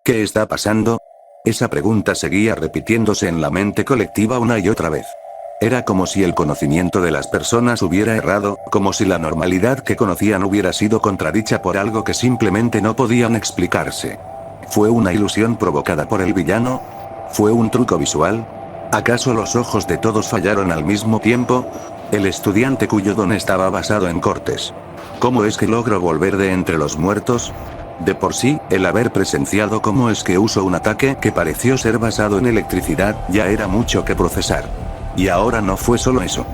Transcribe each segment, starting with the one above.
¿Qué está pasando? Esa pregunta seguía repitiéndose en la mente colectiva una y otra vez. Era como si el conocimiento de las personas hubiera errado, como si la normalidad que conocían hubiera sido contradicha por algo que simplemente no podían explicarse. ¿Fue una ilusión provocada por el villano? ¿Fue un truco visual? ¿Acaso los ojos de todos fallaron al mismo tiempo? El estudiante cuyo don estaba basado en cortes. ¿Cómo es que logró volver de entre los muertos? De por sí, el haber presenciado cómo es que usó un ataque que pareció ser basado en electricidad, ya era mucho que procesar. Y ahora no fue solo eso.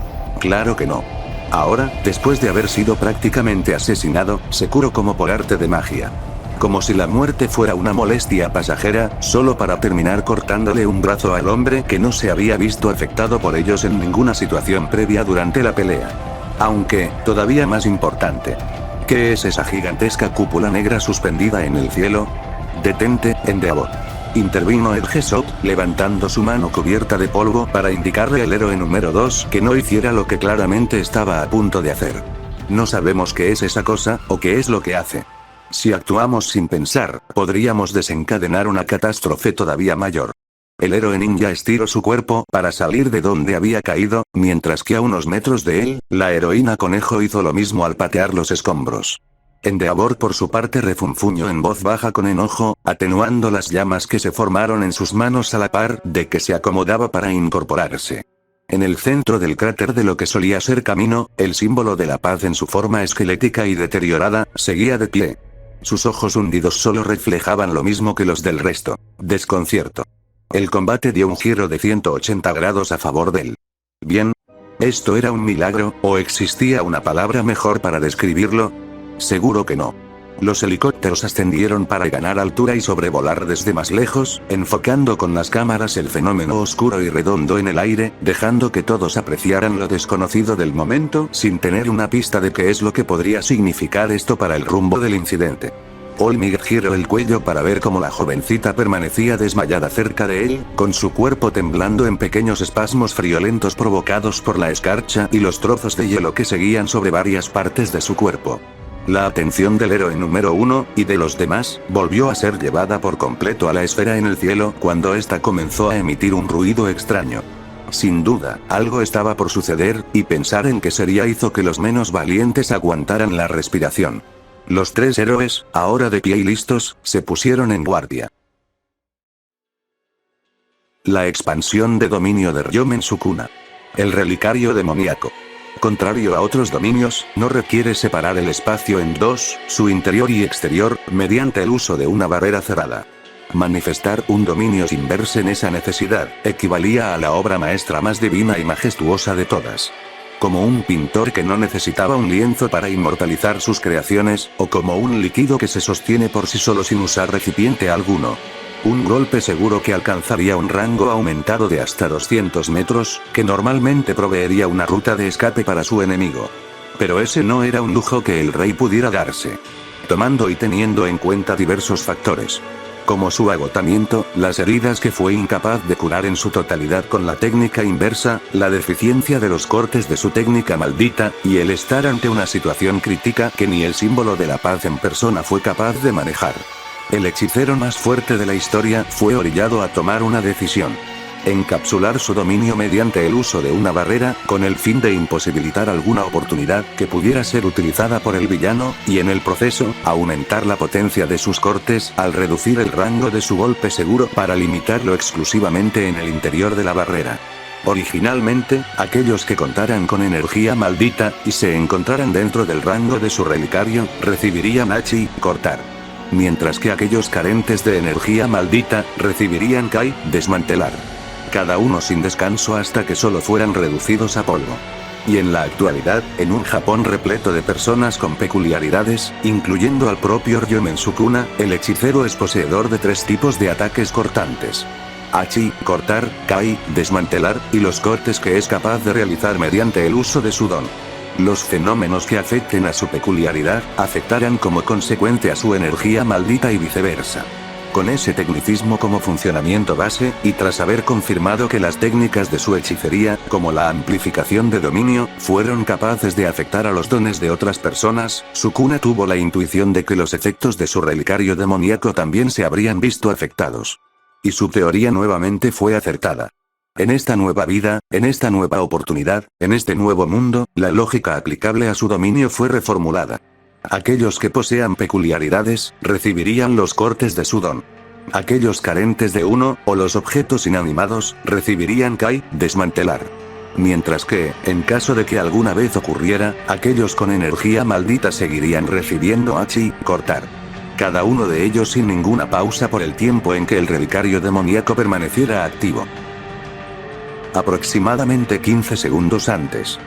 Claro que no. Ahora, después de haber sido prácticamente asesinado, se curó como por arte de magia. Como si la muerte fuera una molestia pasajera, solo para terminar cortándole un brazo al hombre que no se había visto afectado por ellos en ninguna situación previa durante la pelea. Aunque, todavía más importante. ¿Qué es esa gigantesca cúpula negra suspendida en el cielo? Detente, Endeavor. Intervino el Gesot, levantando su mano cubierta de polvo para indicarle al héroe número 2 que no hiciera lo que claramente estaba a punto de hacer. No sabemos qué es esa cosa, o qué es lo que hace. Si actuamos sin pensar, podríamos desencadenar una catástrofe todavía mayor. El héroe ninja estiró su cuerpo para salir de donde había caído, mientras que a unos metros de él, la heroína conejo hizo lo mismo al patear los escombros. Endeavor por su parte refunfuñó en voz baja con enojo, atenuando las llamas que se formaron en sus manos a la par de que se acomodaba para incorporarse. En el centro del cráter de lo que solía ser camino, el símbolo de la paz en su forma esquelética y deteriorada, seguía de pie. Sus ojos hundidos solo reflejaban lo mismo que los del resto: desconcierto. El combate dio un giro de 180 grados a favor de él. Bien. ¿Esto era un milagro, o existía una palabra mejor para describirlo? Seguro que no. Los helicópteros ascendieron para ganar altura y sobrevolar desde más lejos, enfocando con las cámaras el fenómeno oscuro y redondo en el aire, dejando que todos apreciaran lo desconocido del momento sin tener una pista de qué es lo que podría significar esto para el rumbo del incidente. Olmig giró el cuello para ver cómo la jovencita permanecía desmayada cerca de él, con su cuerpo temblando en pequeños espasmos friolentos provocados por la escarcha y los trozos de hielo que seguían sobre varias partes de su cuerpo. La atención del héroe número 1, y de los demás, volvió a ser llevada por completo a la esfera en el cielo cuando ésta comenzó a emitir un ruido extraño. Sin duda, algo estaba por suceder, y pensar en qué sería hizo que los menos valientes aguantaran la respiración. Los tres héroes, ahora de pie y listos, se pusieron en guardia. La expansión de dominio de Ryomen Sukuna. El relicario demoníaco. Contrario a otros dominios, no requiere separar el espacio en dos, su interior y exterior, mediante el uso de una barrera cerrada. Manifestar un dominio sin verse en esa necesidad, equivalía a la obra maestra más divina y majestuosa de todas. Como un pintor que no necesitaba un lienzo para inmortalizar sus creaciones, o como un líquido que se sostiene por sí solo sin usar recipiente alguno. Un golpe seguro que alcanzaría un rango aumentado de hasta 200 metros, que normalmente proveería una ruta de escape para su enemigo. Pero ese no era un lujo que el rey pudiera darse. Tomando y teniendo en cuenta diversos factores. Como su agotamiento, las heridas que fue incapaz de curar en su totalidad con la técnica inversa, la deficiencia de los cortes de su técnica maldita, y el estar ante una situación crítica que ni el símbolo de la paz en persona fue capaz de manejar. El hechicero más fuerte de la historia fue orillado a tomar una decisión. Encapsular su dominio mediante el uso de una barrera, con el fin de imposibilitar alguna oportunidad que pudiera ser utilizada por el villano, y en el proceso, aumentar la potencia de sus cortes al reducir el rango de su golpe seguro para limitarlo exclusivamente en el interior de la barrera. Originalmente, aquellos que contaran con energía maldita, y se encontraran dentro del rango de su relicario, recibirían Hachi, cortar. Mientras que aquellos carentes de energía maldita, recibirían Kai, desmantelar. Cada uno sin descanso hasta que solo fueran reducidos a polvo. Y en la actualidad, en un Japón repleto de personas con peculiaridades, incluyendo al propio Ryomen Sukuna, el hechicero es poseedor de tres tipos de ataques cortantes. Hachi, cortar, Kai, desmantelar, y los cortes que es capaz de realizar mediante el uso de su don. Los fenómenos que afecten a su peculiaridad, afectarán como consecuente a su energía maldita y viceversa. Con ese tecnicismo como funcionamiento base, y tras haber confirmado que las técnicas de su hechicería, como la amplificación de dominio, fueron capaces de afectar a los dones de otras personas, Sukuna tuvo la intuición de que los efectos de su relicario demoníaco también se habrían visto afectados. Y su teoría nuevamente fue acertada. En esta nueva vida, en esta nueva oportunidad, en este nuevo mundo, la lógica aplicable a su dominio fue reformulada. Aquellos que posean peculiaridades, recibirían los cortes de su don. Aquellos carentes de uno, o los objetos inanimados, recibirían Kai, desmantelar. Mientras que, en caso de que alguna vez ocurriera, aquellos con energía maldita seguirían recibiendo Hachi, cortar. Cada uno de ellos sin ninguna pausa por el tiempo en que el relicario demoníaco permaneciera activo. Aproximadamente 15 segundos antes.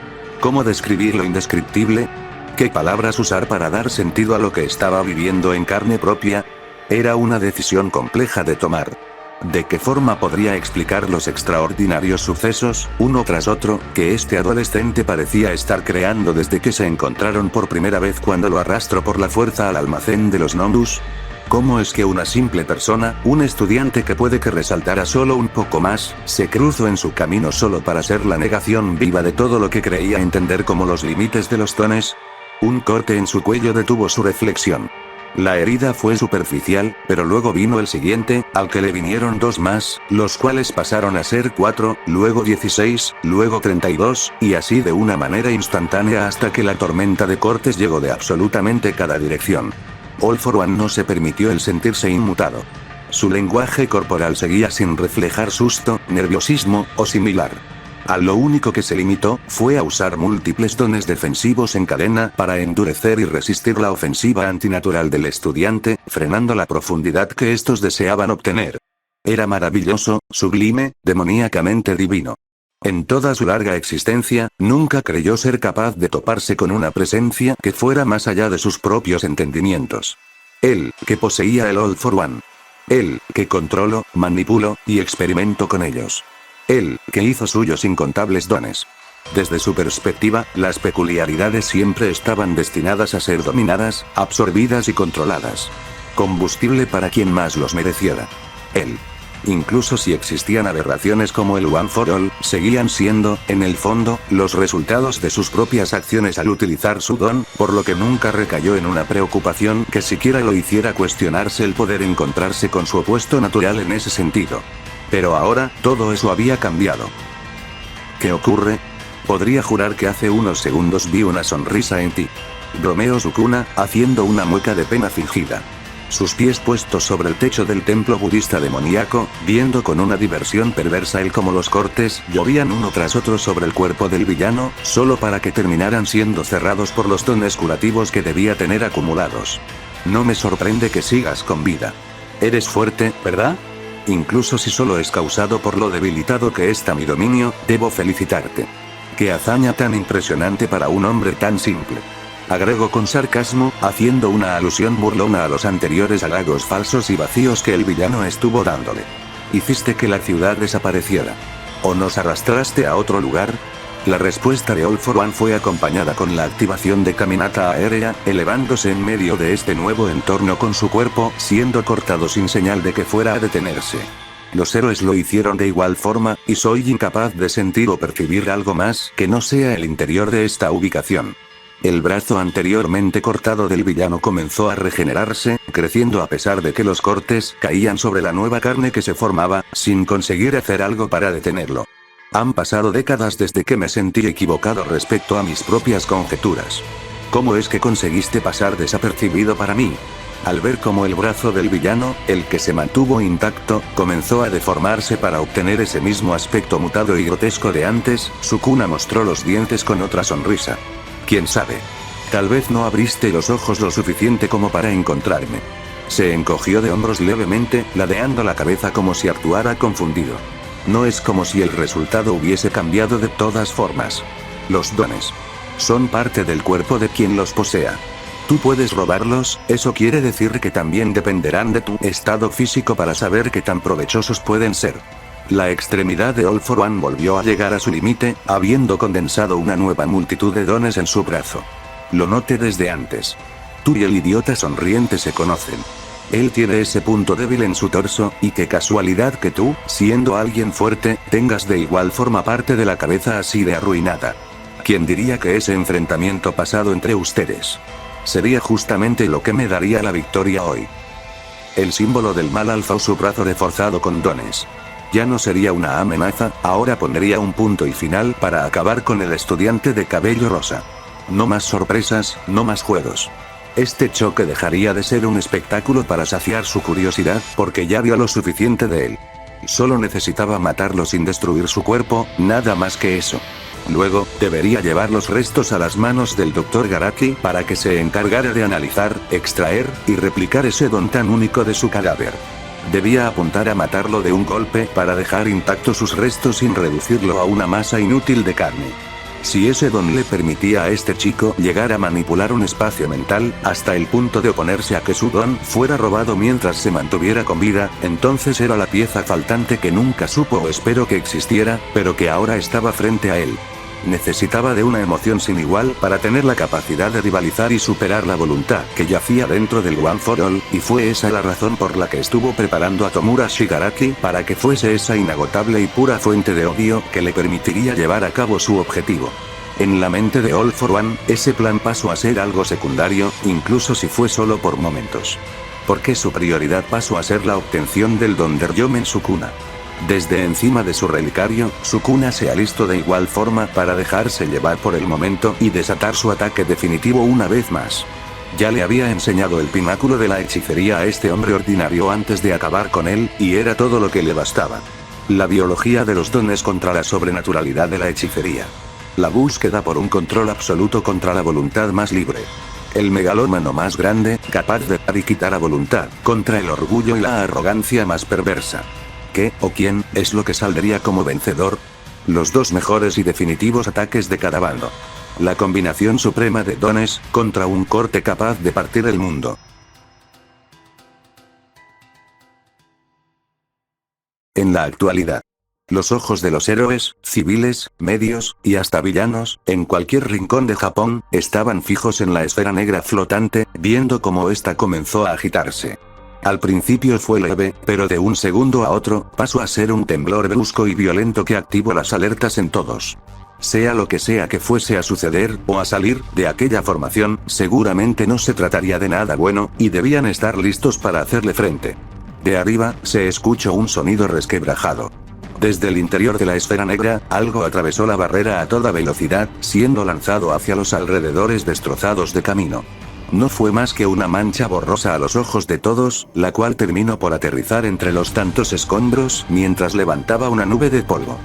¿Cómo describir lo indescriptible? ¿Qué palabras usar para dar sentido a lo que estaba viviendo en carne propia? Era una decisión compleja de tomar. ¿De qué forma podría explicar los extraordinarios sucesos, uno tras otro, que este adolescente parecía estar creando desde que se encontraron por primera vez cuando lo arrastró por la fuerza al almacén de los Nondus? ¿Cómo es que una simple persona, un estudiante que puede que resaltara solo un poco más, se cruzó en su camino solo para ser la negación viva de todo lo que creía entender como los límites de los dones? Un corte en su cuello detuvo su reflexión. La herida fue superficial, pero luego vino el siguiente, al que le vinieron 2 más, los cuales pasaron a ser 4, luego 16, luego 32, y así de una manera instantánea hasta que la tormenta de cortes llegó de absolutamente cada dirección. All For One no se permitió el sentirse inmutado. Su lenguaje corporal seguía sin reflejar susto, nerviosismo, o similar. A lo único que se limitó, fue a usar múltiples dones defensivos en cadena para endurecer y resistir la ofensiva antinatural del estudiante, frenando la profundidad que estos deseaban obtener. Era maravilloso, sublime, demoníacamente divino. En toda su larga existencia, nunca creyó ser capaz de toparse con una presencia que fuera más allá de sus propios entendimientos. Él, que poseía el All For One. Él, que controló, manipuló, y experimentó con ellos. Él, que hizo suyos incontables dones. Desde su perspectiva, las peculiaridades siempre estaban destinadas a ser dominadas, absorbidas y controladas. Combustible para quien más los mereciera. Él. Incluso si existían aberraciones como el One for All, seguían siendo, en el fondo, los resultados de sus propias acciones al utilizar su don, por lo que nunca recayó en una preocupación que siquiera lo hiciera cuestionarse el poder encontrarse con su opuesto natural en ese sentido. Pero ahora, todo eso había cambiado. ¿Qué ocurre? Podría jurar que hace unos segundos vi una sonrisa en ti. Bromeó Sukuna, haciendo una mueca de pena fingida. Sus pies puestos sobre el techo del templo budista demoníaco, viendo con una diversión perversa el cómo los cortes llovían uno tras otro sobre el cuerpo del villano, solo para que terminaran siendo cerrados por los dones curativos que debía tener acumulados. No me sorprende que sigas con vida. Eres fuerte, ¿verdad? Incluso si solo es causado por lo debilitado que está mi dominio, debo felicitarte. Qué hazaña tan impresionante para un hombre tan simple. Agregó con sarcasmo, haciendo una alusión burlona a los anteriores halagos falsos y vacíos que el villano estuvo dándole. Hiciste que la ciudad desapareciera. ¿O nos arrastraste a otro lugar? La respuesta de All For One fue acompañada con la activación de caminata aérea, elevándose en medio de este nuevo entorno con su cuerpo siendo cortado sin señal de que fuera a detenerse. Los héroes lo hicieron de igual forma, y soy incapaz de sentir o percibir algo más que no sea el interior de esta ubicación. El brazo anteriormente cortado del villano comenzó a regenerarse, creciendo a pesar de que los cortes caían sobre la nueva carne que se formaba, sin conseguir hacer algo para detenerlo. Han pasado décadas desde que me sentí equivocado respecto a mis propias conjeturas. ¿Cómo es que conseguiste pasar desapercibido para mí? Al ver cómo el brazo del villano, el que se mantuvo intacto, comenzó a deformarse para obtener ese mismo aspecto mutado y grotesco de antes, Sukuna mostró los dientes con otra sonrisa. ¿Quién sabe? Tal vez no abriste los ojos lo suficiente como para encontrarme. Se encogió de hombros levemente, ladeando la cabeza como si actuara confundido. No es como si el resultado hubiese cambiado de todas formas. Los dones son parte del cuerpo de quien los posea. Tú puedes robarlos, eso quiere decir que también dependerán de tu estado físico para saber qué tan provechosos pueden ser. La extremidad de All For One volvió a llegar a su límite, habiendo condensado una nueva multitud de dones en su brazo. Lo noté desde antes. Tú y el idiota sonriente se conocen. Él tiene ese punto débil en su torso, y qué casualidad que tú, siendo alguien fuerte, tengas de igual forma parte de la cabeza así de arruinada. ¿Quién diría que ese enfrentamiento pasado entre ustedes sería justamente lo que me daría la victoria hoy? El símbolo del mal alzó su brazo reforzado con dones. Ya no sería una amenaza, ahora pondría un punto y final para acabar con el estudiante de cabello rosa. No más sorpresas, no más juegos. Este choque dejaría de ser un espectáculo para saciar su curiosidad, porque ya vio lo suficiente de él. Solo necesitaba matarlo sin destruir su cuerpo, nada más que eso. Luego, debería llevar los restos a las manos del Dr. Garaki para que se encargara de analizar, extraer, y replicar ese don tan único de su cadáver. Debía apuntar a matarlo de un golpe para dejar intactos sus restos sin reducirlo a una masa inútil de carne. Si ese don le permitía a este chico llegar a manipular un espacio mental, hasta el punto de oponerse a que su don fuera robado mientras se mantuviera con vida, entonces era la pieza faltante que nunca supo o esperó que existiera, pero que ahora estaba frente a él. Necesitaba de una emoción sin igual para tener la capacidad de rivalizar y superar la voluntad que yacía dentro del One for All, y fue esa la razón por la que estuvo preparando a Tomura Shigaraki para que fuese esa inagotable y pura fuente de odio que le permitiría llevar a cabo su objetivo. En la mente de All for One, ese plan pasó a ser algo secundario, incluso si fue solo por momentos. Porque su prioridad pasó a ser la obtención del don de Ryomen Sukuna. Desde encima de su relicario, Sukuna se alistó de igual forma para dejarse llevar por el momento y desatar su ataque definitivo una vez más. Ya le había enseñado el pináculo de la hechicería a este hombre ordinario antes de acabar con él, y era todo lo que le bastaba. La biología de los dones contra la sobrenaturalidad de la hechicería. La búsqueda por un control absoluto contra la voluntad más libre. El megalómano más grande, capaz de dar y quitar a voluntad, contra el orgullo y la arrogancia más perversa. ¿Qué, o quién, es lo que saldría como vencedor? Los dos mejores y definitivos ataques de cada bando. La combinación suprema de dones, contra un corte capaz de partir el mundo. En la actualidad, los ojos de los héroes, civiles, medios, y hasta villanos, en cualquier rincón de Japón, estaban fijos en la esfera negra flotante, viendo cómo ésta comenzó a agitarse. Al principio fue leve, pero de un segundo a otro, pasó a ser un temblor brusco y violento que activó las alertas en todos. Sea lo que sea que fuese a suceder, o a salir, de aquella formación, seguramente no se trataría de nada bueno, y debían estar listos para hacerle frente. De arriba, se escuchó un sonido resquebrajado. Desde el interior de la esfera negra, algo atravesó la barrera a toda velocidad, siendo lanzado hacia los alrededores destrozados de camino. No fue más que una mancha borrosa a los ojos de todos, la cual terminó por aterrizar entre los tantos escombros, mientras levantaba una nube de polvo.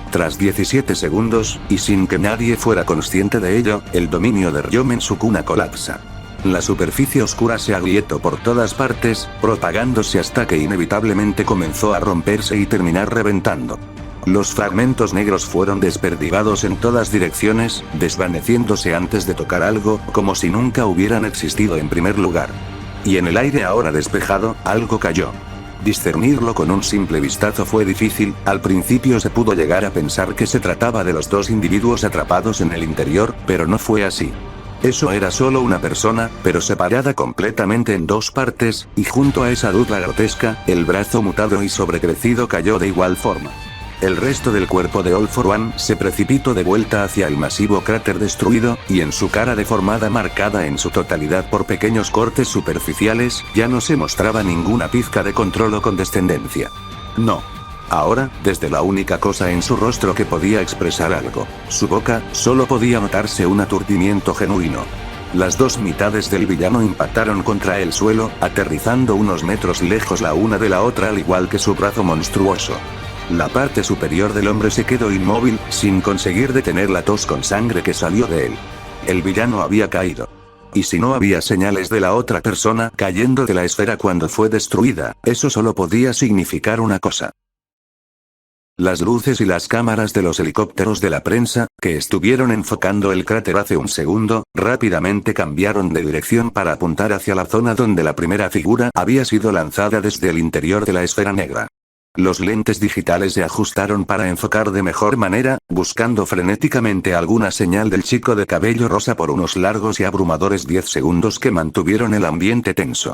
Tras 17 segundos, y sin que nadie fuera consciente de ello, el dominio de Ryomen Sukuna colapsa. La superficie oscura se agrietó por todas partes, propagándose hasta que inevitablemente comenzó a romperse y terminar reventando. Los fragmentos negros fueron desperdigados en todas direcciones, desvaneciéndose antes de tocar algo, como si nunca hubieran existido en primer lugar. Y en el aire ahora despejado, algo cayó. Discernirlo con un simple vistazo fue difícil, al principio se pudo llegar a pensar que se trataba de los dos individuos atrapados en el interior, pero no fue así. Eso era solo una persona, pero separada completamente en dos partes, y junto a esa dudla grotesca, el brazo mutado y sobrecrecido cayó de igual forma. El resto del cuerpo de All for One se precipitó de vuelta hacia el masivo cráter destruido, y en su cara deformada marcada en su totalidad por pequeños cortes superficiales, ya no se mostraba ninguna pizca de control o condescendencia. No. Ahora, desde la única cosa en su rostro que podía expresar algo, su boca, solo podía notarse un aturdimiento genuino. Las dos mitades del villano impactaron contra el suelo, aterrizando unos metros lejos la una de la otra al igual que su brazo monstruoso. La parte superior del hombre se quedó inmóvil, sin conseguir detener la tos con sangre que salió de él. El villano había caído. Y si no había señales de la otra persona cayendo de la esfera cuando fue destruida, eso solo podía significar una cosa. Las luces y las cámaras de los helicópteros de la prensa, que estuvieron enfocando el cráter hace un segundo, rápidamente cambiaron de dirección para apuntar hacia la zona donde la primera figura había sido lanzada desde el interior de la esfera negra. Los lentes digitales se ajustaron para enfocar de mejor manera, buscando frenéticamente alguna señal del chico de cabello rosa por unos largos y abrumadores 10 segundos que mantuvieron el ambiente tenso.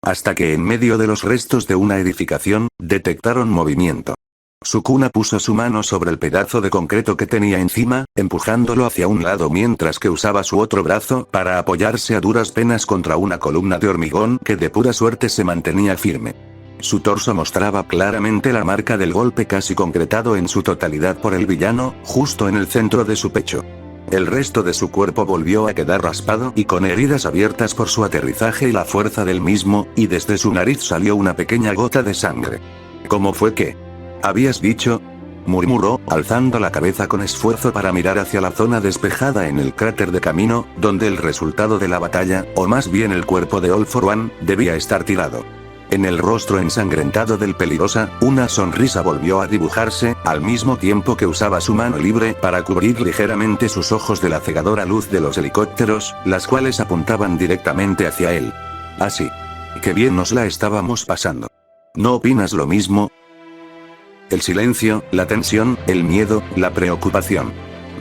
Hasta que en medio de los restos de una edificación, detectaron movimiento. Sukuna puso su mano sobre el pedazo de concreto que tenía encima, empujándolo hacia un lado mientras que usaba su otro brazo para apoyarse a duras penas contra una columna de hormigón que de pura suerte se mantenía firme. Su torso mostraba claramente la marca del golpe casi concretado en su totalidad por el villano, justo en el centro de su pecho. El resto de su cuerpo volvió a quedar raspado y con heridas abiertas por su aterrizaje y la fuerza del mismo, y desde su nariz salió una pequeña gota de sangre. ¿Cómo fue que? ¿Habías dicho? Murmuró, alzando la cabeza con esfuerzo para mirar hacia la zona despejada en el cráter de camino, donde el resultado de la batalla, o más bien el cuerpo de All for One, debía estar tirado. En el rostro ensangrentado del peligrosa, una sonrisa volvió a dibujarse, al mismo tiempo que usaba su mano libre para cubrir ligeramente sus ojos de la cegadora luz de los helicópteros, las cuales apuntaban directamente hacia él. Así. Qué bien nos la estábamos pasando. ¿No opinas lo mismo? El silencio, la tensión, el miedo, la preocupación.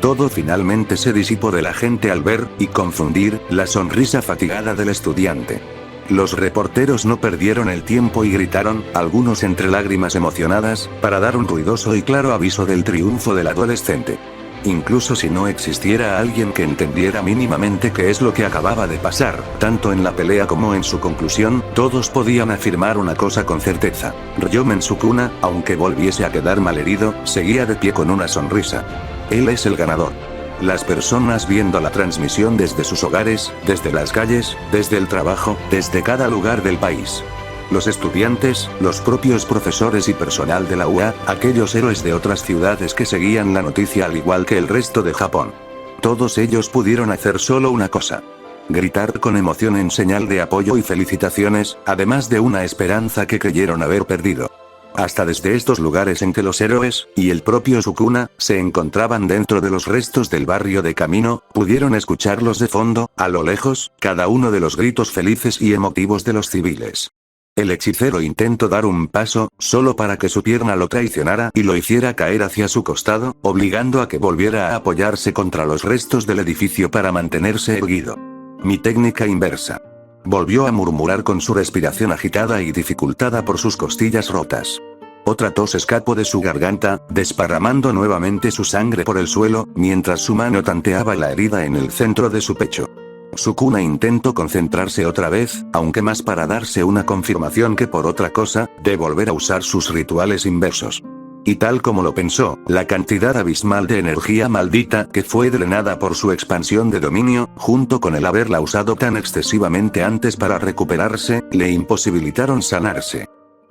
Todo finalmente se disipó de la gente al ver, y confundir, la sonrisa fatigada del estudiante. Los reporteros no perdieron el tiempo y gritaron, algunos entre lágrimas emocionadas, para dar un ruidoso y claro aviso del triunfo del adolescente. Incluso si no existiera alguien que entendiera mínimamente qué es lo que acababa de pasar, tanto en la pelea como en su conclusión, todos podían afirmar una cosa con certeza. Ryomen Sukuna, aunque volviese a quedar malherido, seguía de pie con una sonrisa. Él es el ganador. Las personas viendo la transmisión desde sus hogares, desde las calles, desde el trabajo, desde cada lugar del país. Los estudiantes, los propios profesores y personal de la UA, aquellos héroes de otras ciudades que seguían la noticia al igual que el resto de Japón. Todos ellos pudieron hacer solo una cosa. Gritar con emoción en señal de apoyo y felicitaciones, además de una esperanza que creyeron haber perdido. Hasta desde estos lugares en que los héroes, y el propio Sukuna, se encontraban dentro de los restos del barrio de camino, pudieron escucharlos de fondo, a lo lejos, cada uno de los gritos felices y emotivos de los civiles. El hechicero intentó dar un paso, solo para que su pierna lo traicionara y lo hiciera caer hacia su costado, obligando a que volviera a apoyarse contra los restos del edificio para mantenerse erguido. Mi técnica inversa. Volvió a murmurar con su respiración agitada y dificultada por sus costillas rotas. Otra tos escapó de su garganta, desparramando nuevamente su sangre por el suelo, mientras su mano tanteaba la herida en el centro de su pecho. Sukuna intentó concentrarse otra vez, aunque más para darse una confirmación que por otra cosa, de volver a usar sus rituales inversos. Y tal como lo pensó, la cantidad abismal de energía maldita que fue drenada por su expansión de dominio, junto con el haberla usado tan excesivamente antes para recuperarse, le imposibilitaron sanarse.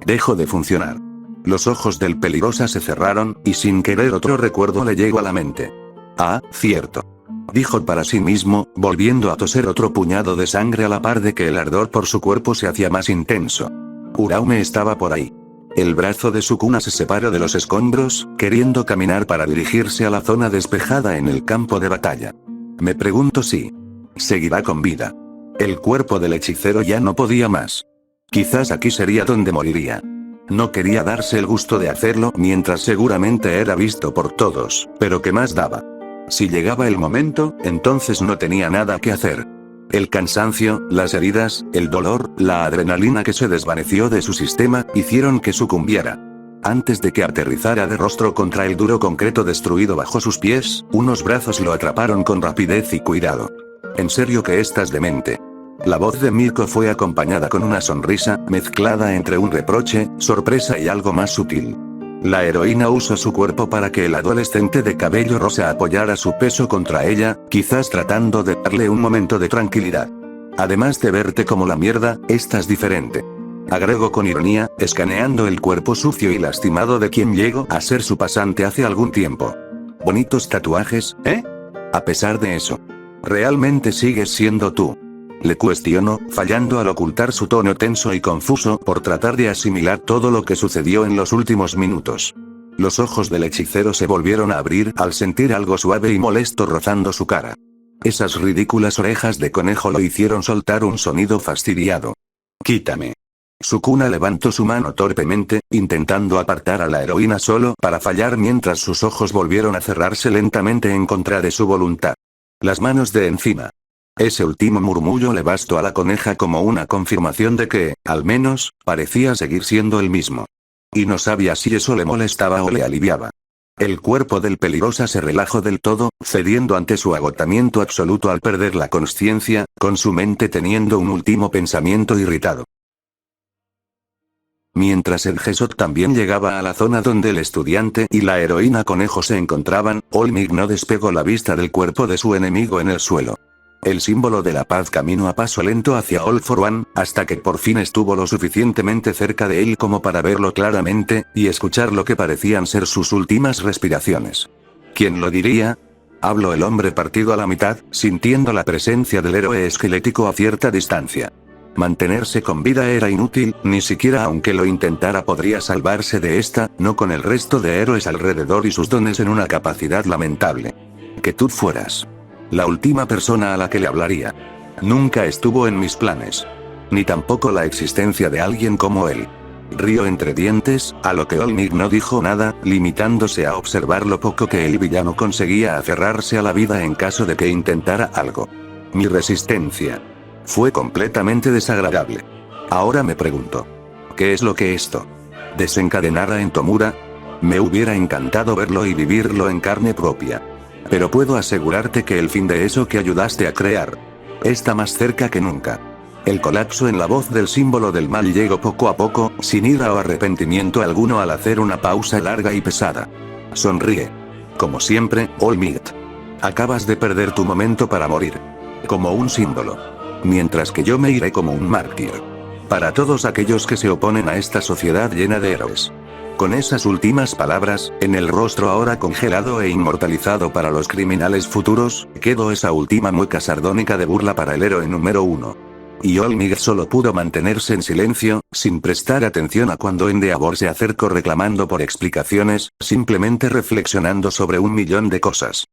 Dejó de funcionar. Los ojos del peligrosa se cerraron, y sin querer otro recuerdo le llegó a la mente. Ah, cierto. Dijo para sí mismo, volviendo a toser otro puñado de sangre a la par de que el ardor por su cuerpo se hacía más intenso. Uraume estaba por ahí. El brazo de Sukuna se separó de los escombros, queriendo caminar para dirigirse a la zona despejada en el campo de batalla. Me pregunto si seguirá con vida. El cuerpo del hechicero ya no podía más. Quizás aquí sería donde moriría. No quería darse el gusto de hacerlo mientras seguramente era visto por todos, pero ¿qué más daba? Si llegaba el momento, entonces no tenía nada que hacer. El cansancio, las heridas, el dolor, la adrenalina que se desvaneció de su sistema, hicieron que sucumbiera. Antes de que aterrizara de rostro contra el duro concreto destruido bajo sus pies, unos brazos lo atraparon con rapidez y cuidado. ¿En serio que estás demente? La voz de Miko fue acompañada con una sonrisa, mezclada entre un reproche, sorpresa y algo más sutil. La heroína usó su cuerpo para que el adolescente de cabello rosa apoyara su peso contra ella, quizás tratando de darle un momento de tranquilidad. Además de verte como la mierda, estás diferente. Agregó con ironía, escaneando el cuerpo sucio y lastimado de quien llegó a ser su pasante hace algún tiempo. Bonitos tatuajes, ¿eh? A pesar de eso, ¿realmente sigues siendo tú? Le cuestionó, fallando al ocultar su tono tenso y confuso por tratar de asimilar todo lo que sucedió en los últimos minutos. Los ojos del hechicero se volvieron a abrir al sentir algo suave y molesto rozando su cara. Esas ridículas orejas de conejo lo hicieron soltar un sonido fastidiado. Quítame. Sukuna levantó su mano torpemente, intentando apartar a la heroína solo para fallar mientras sus ojos volvieron a cerrarse lentamente en contra de su voluntad. Las manos de encima. Ese último murmullo le bastó a la coneja como una confirmación de que, al menos, parecía seguir siendo el mismo. Y no sabía si eso le molestaba o le aliviaba. El cuerpo del peligrosa se relajó del todo, cediendo ante su agotamiento absoluto al perder la consciencia, con su mente teniendo un último pensamiento irritado. Mientras el Gesot también llegaba a la zona donde el estudiante y la heroína conejo se encontraban, Olmig no despegó la vista del cuerpo de su enemigo en el suelo. El símbolo de la paz caminó a paso lento hacia All for One, hasta que por fin estuvo lo suficientemente cerca de él como para verlo claramente, y escuchar lo que parecían ser sus últimas respiraciones. ¿Quién lo diría? Habló el hombre partido a la mitad, sintiendo la presencia del héroe esquelético a cierta distancia. Mantenerse con vida era inútil, ni siquiera aunque lo intentara podría salvarse de esta, no con el resto de héroes alrededor y sus dones en una capacidad lamentable. Que tú fueras la última persona a la que le hablaría. Nunca estuvo en mis planes. Ni tampoco la existencia de alguien como él. Rió entre dientes, a lo que Olmig no dijo nada, limitándose a observar lo poco que el villano conseguía aferrarse a la vida en caso de que intentara algo. Mi resistencia fue completamente desagradable. Ahora me pregunto, ¿qué es lo que esto desencadenara en Tomura? Me hubiera encantado verlo y vivirlo en carne propia. Pero puedo asegurarte que el fin de eso que ayudaste a crear está más cerca que nunca. El colapso en la voz del símbolo del mal llegó poco a poco, sin ira o arrepentimiento alguno al hacer una pausa larga y pesada. Sonríe. Como siempre, Olmig. Acabas de perder tu momento para morir. Como un símbolo. Mientras que yo me iré como un mártir. Para todos aquellos que se oponen a esta sociedad llena de héroes. Con esas últimas palabras, en el rostro ahora congelado e inmortalizado para los criminales futuros, quedó esa última mueca sardónica de burla para el héroe número 1. Y Olmig solo pudo mantenerse en silencio, sin prestar atención a cuando Endeavor se acercó reclamando por explicaciones, simplemente reflexionando sobre un millón de cosas.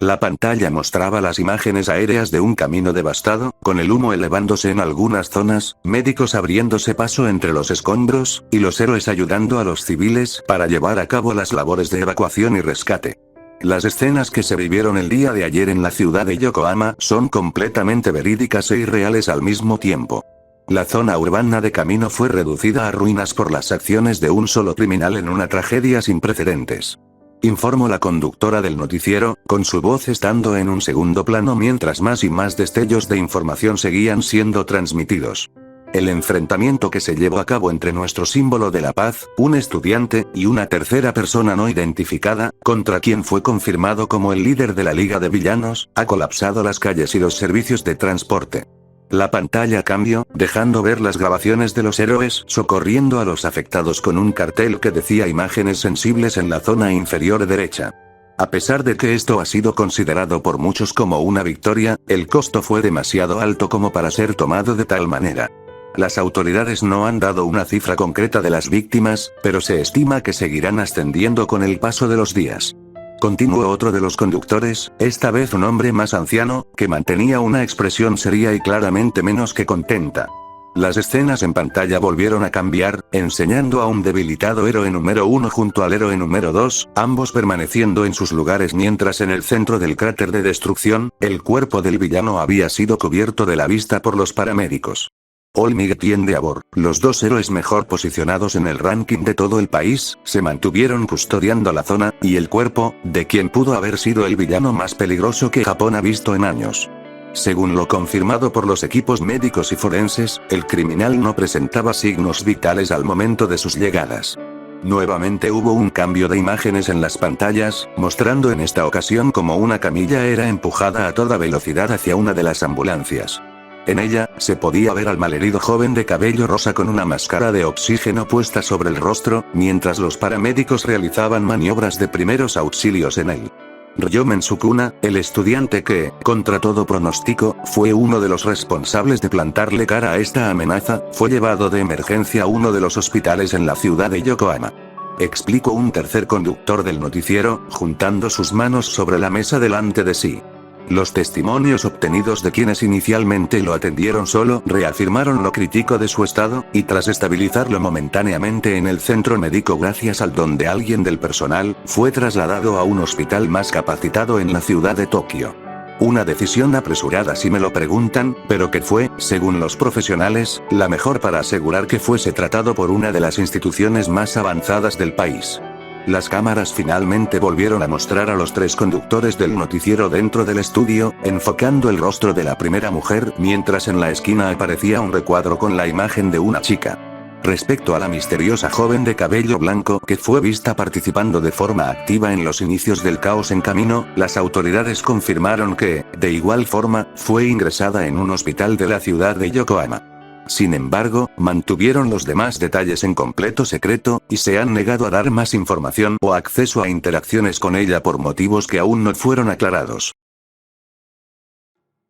La pantalla mostraba las imágenes aéreas de un camino devastado, con el humo elevándose en algunas zonas, médicos abriéndose paso entre los escombros, y los héroes ayudando a los civiles para llevar a cabo las labores de evacuación y rescate. Las escenas que se vivieron el día de ayer en la ciudad de Yokohama son completamente verídicas e irreales al mismo tiempo. La zona urbana de camino fue reducida a ruinas por las acciones de un solo criminal en una tragedia sin precedentes. Informó la conductora del noticiero, con su voz estando en un segundo plano mientras más y más destellos de información seguían siendo transmitidos. El enfrentamiento que se llevó a cabo entre nuestro símbolo de la paz, un estudiante, y una tercera persona no identificada, contra quien fue confirmado como el líder de la Liga de Villanos, ha colapsado las calles y los servicios de transporte. La pantalla cambió, dejando ver las grabaciones de los héroes socorriendo a los afectados con un cartel que decía imágenes sensibles en la zona inferior derecha. A pesar de que esto ha sido considerado por muchos como una victoria, el costo fue demasiado alto como para ser tomado de tal manera. Las autoridades no han dado una cifra concreta de las víctimas, pero se estima que seguirán ascendiendo con el paso de los días. Continuó otro de los conductores, esta vez un hombre más anciano, que mantenía una expresión seria y claramente menos que contenta. Las escenas en pantalla volvieron a cambiar, enseñando a un debilitado héroe número 1 junto al héroe número 2, ambos permaneciendo en sus lugares mientras en el centro del cráter de destrucción, el cuerpo del villano había sido cubierto de la vista por los paramédicos. Olmig y Endeavor, los dos héroes mejor posicionados en el ranking de todo el país, se mantuvieron custodiando la zona, y el cuerpo, de quien pudo haber sido el villano más peligroso que Japón ha visto en años. Según lo confirmado por los equipos médicos y forenses, el criminal no presentaba signos vitales al momento de sus llegadas. Nuevamente hubo un cambio de imágenes en las pantallas, mostrando en esta ocasión cómo una camilla era empujada a toda velocidad hacia una de las ambulancias. En ella, se podía ver al malherido joven de cabello rosa con una máscara de oxígeno puesta sobre el rostro, mientras los paramédicos realizaban maniobras de primeros auxilios en él. Ryomen Sukuna, el estudiante que, contra todo pronóstico, fue uno de los responsables de plantarle cara a esta amenaza, fue llevado de emergencia a uno de los hospitales en la ciudad de Yokohama. Explicó un tercer conductor del noticiero, juntando sus manos sobre la mesa delante de sí. Los testimonios obtenidos de quienes inicialmente lo atendieron solo reafirmaron lo crítico de su estado, y tras estabilizarlo momentáneamente en el centro médico gracias al don de alguien del personal, fue trasladado a un hospital más capacitado en la ciudad de Tokio. Una decisión apresurada si me lo preguntan, pero que fue, según los profesionales, la mejor para asegurar que fuese tratado por una de las instituciones más avanzadas del país. Las cámaras finalmente volvieron a mostrar a los 3 conductores del noticiero dentro del estudio, enfocando el rostro de la primera mujer, mientras en la esquina aparecía un recuadro con la imagen de una chica. Respecto a la misteriosa joven de cabello blanco que fue vista participando de forma activa en los inicios del caos en camino, las autoridades confirmaron que, de igual forma, fue ingresada en un hospital de la ciudad de Yokohama. Sin embargo, mantuvieron los demás detalles en completo secreto, y se han negado a dar más información o acceso a interacciones con ella por motivos que aún no fueron aclarados.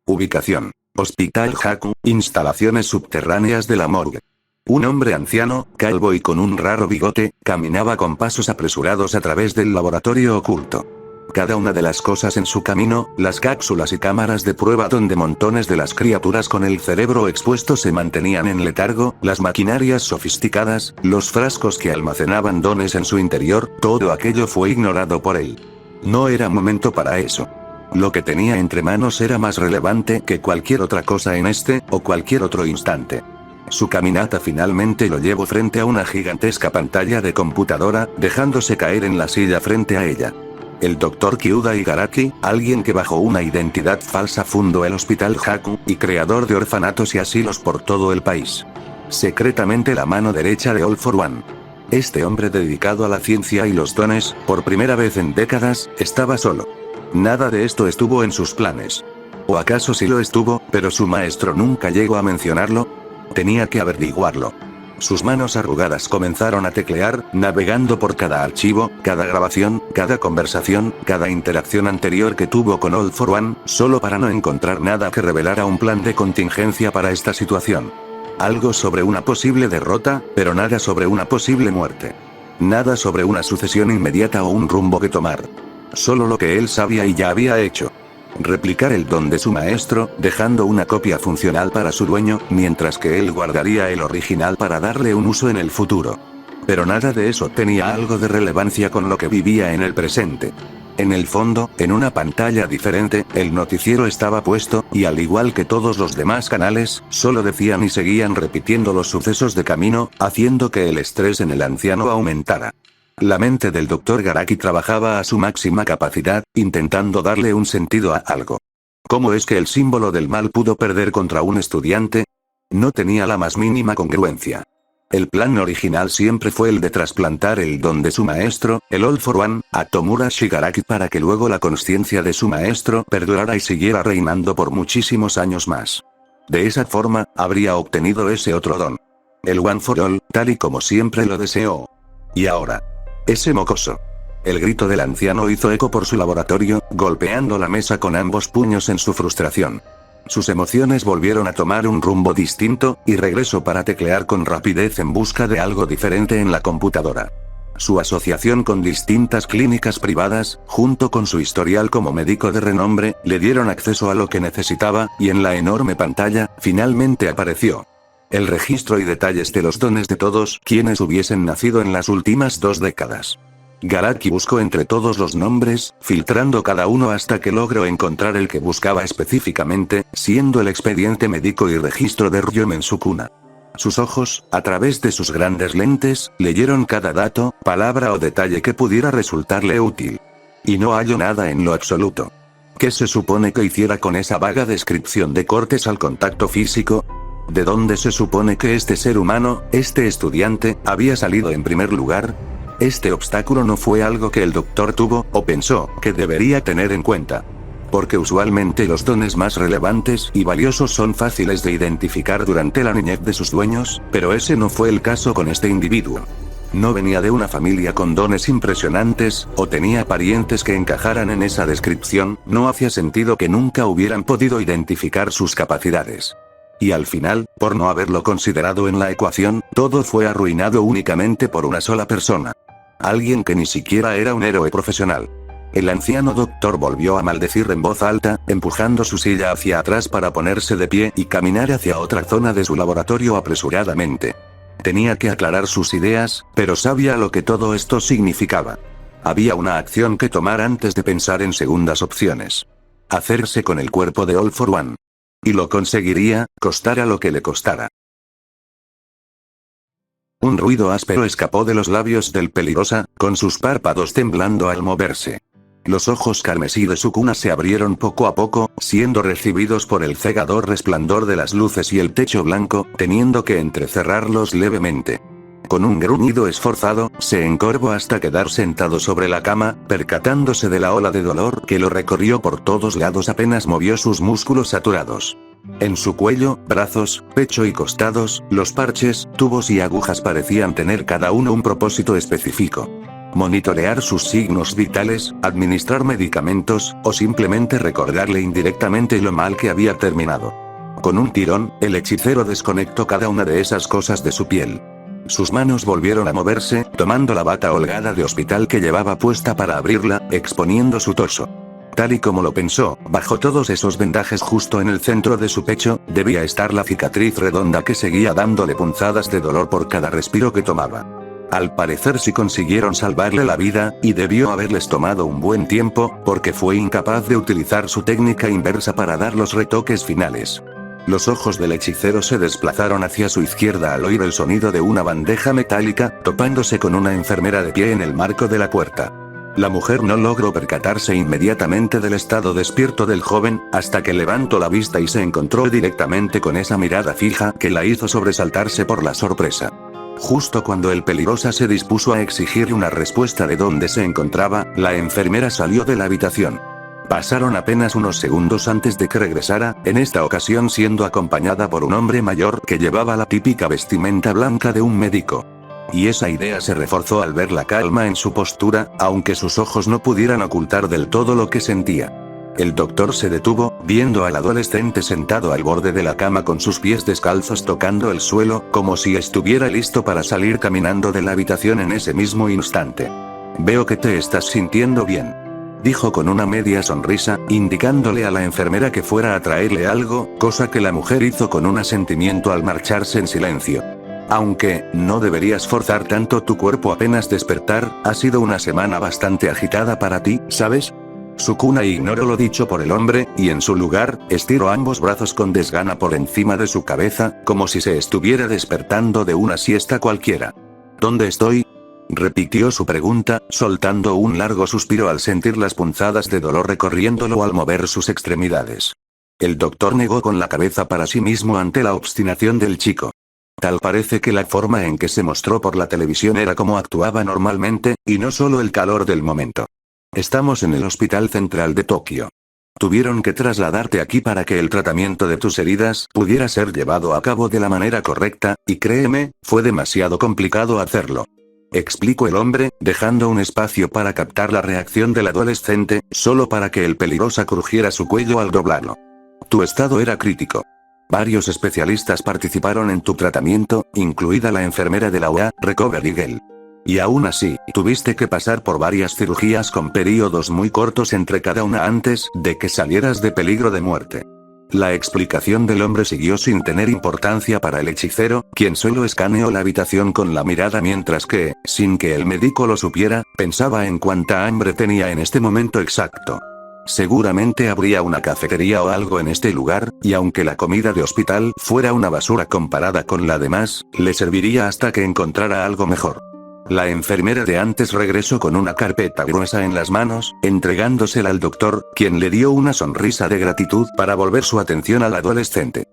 Ubicación: Hospital Haku, instalaciones subterráneas de la morgue. Un hombre anciano, calvo y con un raro bigote, caminaba con pasos apresurados a través del laboratorio oculto. Cada una de las cosas en su camino, las cápsulas y cámaras de prueba donde montones de las criaturas con el cerebro expuesto se mantenían en letargo, las maquinarias sofisticadas, los frascos que almacenaban dones en su interior, todo aquello fue ignorado por él. No era momento para eso. Lo que tenía entre manos era más relevante que cualquier otra cosa en este, o cualquier otro instante. Su caminata finalmente lo llevó frente a una gigantesca pantalla de computadora, dejándose caer en la silla frente a ella. El Dr. Kyuda Igaraki, alguien que bajo una identidad falsa fundó el Hospital Haku, y creador de orfanatos y asilos por todo el país. Secretamente la mano derecha de All for One. Este hombre dedicado a la ciencia y los dones, por primera vez en décadas, estaba solo. Nada de esto estuvo en sus planes. ¿O acaso sí lo estuvo, pero su maestro nunca llegó a mencionarlo? Tenía que averiguarlo. Sus manos arrugadas comenzaron a teclear, navegando por cada archivo, cada grabación, cada conversación, cada interacción anterior que tuvo con All for One, solo para no encontrar nada que revelara un plan de contingencia para esta situación. Algo sobre una posible derrota, pero nada sobre una posible muerte. Nada sobre una sucesión inmediata o un rumbo que tomar. Solo lo que él sabía y ya había hecho. Replicar el don de su maestro, dejando una copia funcional para su dueño, mientras que él guardaría el original para darle un uso en el futuro. Pero nada de eso tenía algo de relevancia con lo que vivía en el presente. En el fondo, en una pantalla diferente, el noticiero estaba puesto, y al igual que todos los demás canales, solo decían y seguían repitiendo los sucesos de camino, haciendo que el estrés en el anciano aumentara. La mente del Dr. Garaki trabajaba a su máxima capacidad, intentando darle un sentido a algo. ¿Cómo es que el símbolo del mal pudo perder contra un estudiante? No tenía la más mínima congruencia. El plan original siempre fue el de trasplantar el don de su maestro, el All for One, a Tomura Shigaraki para que luego la consciencia de su maestro perdurara y siguiera reinando por muchísimos años más. De esa forma, habría obtenido ese otro don. El One for All, tal y como siempre lo deseó. Y ahora. Ese mocoso. El grito del anciano hizo eco por su laboratorio, golpeando la mesa con ambos puños en su frustración. Sus emociones volvieron a tomar un rumbo distinto, y regresó para teclear con rapidez en busca de algo diferente en la computadora. Su asociación con distintas clínicas privadas, junto con su historial como médico de renombre, le dieron acceso a lo que necesitaba, y en la enorme pantalla, finalmente apareció. El registro y detalles de los dones de todos quienes hubiesen nacido en las últimas 2 décadas. Garaki buscó entre todos los nombres, filtrando cada uno hasta que logró encontrar el que buscaba específicamente, siendo el expediente médico y registro de Ryomen Sukuna. Sus ojos, a través de sus grandes lentes, leyeron cada dato, palabra o detalle que pudiera resultarle útil. Y no halló nada en lo absoluto. ¿Qué se supone que hiciera con esa vaga descripción de cortes al contacto físico? ¿De dónde se supone que este ser humano, este estudiante, había salido en primer lugar? Este obstáculo no fue algo que el doctor tuvo, o pensó, que debería tener en cuenta. Porque usualmente los dones más relevantes y valiosos son fáciles de identificar durante la niñez de sus dueños, pero ese no fue el caso con este individuo. No venía de una familia con dones impresionantes, o tenía parientes que encajaran en esa descripción, no hacía sentido que nunca hubieran podido identificar sus capacidades. Y al final, por no haberlo considerado en la ecuación, todo fue arruinado únicamente por una sola persona. Alguien que ni siquiera era un héroe profesional. El anciano doctor volvió a maldecir en voz alta, empujando su silla hacia atrás para ponerse de pie y caminar hacia otra zona de su laboratorio apresuradamente. Tenía que aclarar sus ideas, pero sabía lo que todo esto significaba. Había una acción que tomar antes de pensar en segundas opciones. hacerse con el cuerpo de All for One. Y lo conseguiría, costara lo que le costara. Un ruido áspero escapó de los labios del Peligrosa, con sus párpados temblando al moverse. Los ojos carmesí de Sukuna se abrieron poco a poco, siendo recibidos por el cegador resplandor de las luces y el techo blanco, teniendo que entrecerrarlos levemente. Con un gruñido esforzado, se encorvó hasta quedar sentado sobre la cama, percatándose de la ola de dolor que lo recorrió por todos lados apenas movió sus músculos saturados. En su cuello, brazos, pecho y costados, los parches, tubos y agujas parecían tener cada uno un propósito específico. Monitorear sus signos vitales, administrar medicamentos, o simplemente recordarle indirectamente lo mal que había terminado. Con un tirón, el hechicero desconectó cada una de esas cosas de su piel. Sus manos volvieron a moverse, tomando la bata holgada de hospital que llevaba puesta para abrirla, exponiendo su torso. Tal y como lo pensó, bajo todos esos vendajes justo en el centro de su pecho, debía estar la cicatriz redonda que seguía dándole punzadas de dolor por cada respiro que tomaba. Al parecer sí consiguieron salvarle la vida, y debió haberles tomado un buen tiempo, porque fue incapaz de utilizar su técnica inversa para dar los retoques finales. Los ojos del hechicero se desplazaron hacia su izquierda al oír el sonido de una bandeja metálica, topándose con una enfermera de pie en el marco de la puerta. La mujer no logró percatarse inmediatamente del estado despierto del joven, hasta que levantó la vista y se encontró directamente con esa mirada fija que la hizo sobresaltarse por la sorpresa. Justo cuando el Peligrosa se dispuso a exigirle una respuesta de dónde se encontraba, la enfermera salió de la habitación. Pasaron apenas unos segundos antes de que regresara, en esta ocasión siendo acompañada por un hombre mayor que llevaba la típica vestimenta blanca de un médico. Y esa idea se reforzó al ver la calma en su postura, aunque sus ojos no pudieran ocultar del todo lo que sentía. El doctor se detuvo, viendo al adolescente sentado al borde de la cama con sus pies descalzos tocando el suelo, como si estuviera listo para salir caminando de la habitación en ese mismo instante. Veo que te estás sintiendo bien, dijo con una media sonrisa, indicándole a la enfermera que fuera a traerle algo, cosa que la mujer hizo con un asentimiento al marcharse en silencio. Aunque, no deberías forzar tanto tu cuerpo apenas despertar, ha sido una semana bastante agitada para ti, ¿sabes? Sukuna ignoró lo dicho por el hombre, y en su lugar, estiró ambos brazos con desgana por encima de su cabeza, como si se estuviera despertando de una siesta cualquiera. ¿Dónde estoy? Repitió su pregunta, soltando un largo suspiro al sentir las punzadas de dolor recorriéndolo al mover sus extremidades. El doctor negó con la cabeza para sí mismo ante la obstinación del chico. Tal parece que la forma en que se mostró por la televisión era como actuaba normalmente, y no solo el calor del momento. Estamos en el Hospital Central de Tokio. Tuvieron que trasladarte aquí para que el tratamiento de tus heridas pudiera ser llevado a cabo de la manera correcta, y créeme, fue demasiado complicado hacerlo. Explicó el hombre, dejando un espacio para captar la reacción del adolescente, solo para que el Peligrosa crujiera su cuello al doblarlo. Tu estado era crítico. Varios especialistas participaron en tu tratamiento, incluida la enfermera de la UA, Recovery Girl. Y aún así, tuviste que pasar por varias cirugías con períodos muy cortos entre cada una antes de que salieras de peligro de muerte. La explicación del hombre siguió sin tener importancia para el hechicero, quien solo escaneó la habitación con la mirada mientras que, sin que el médico lo supiera, pensaba en cuánta hambre tenía en este momento exacto. Seguramente habría una cafetería o algo en este lugar, y aunque la comida de hospital fuera una basura comparada con la demás, le serviría hasta que encontrara algo mejor. La enfermera de antes regresó con una carpeta gruesa en las manos, entregándosela al doctor, quien le dio una sonrisa de gratitud para volver su atención al adolescente.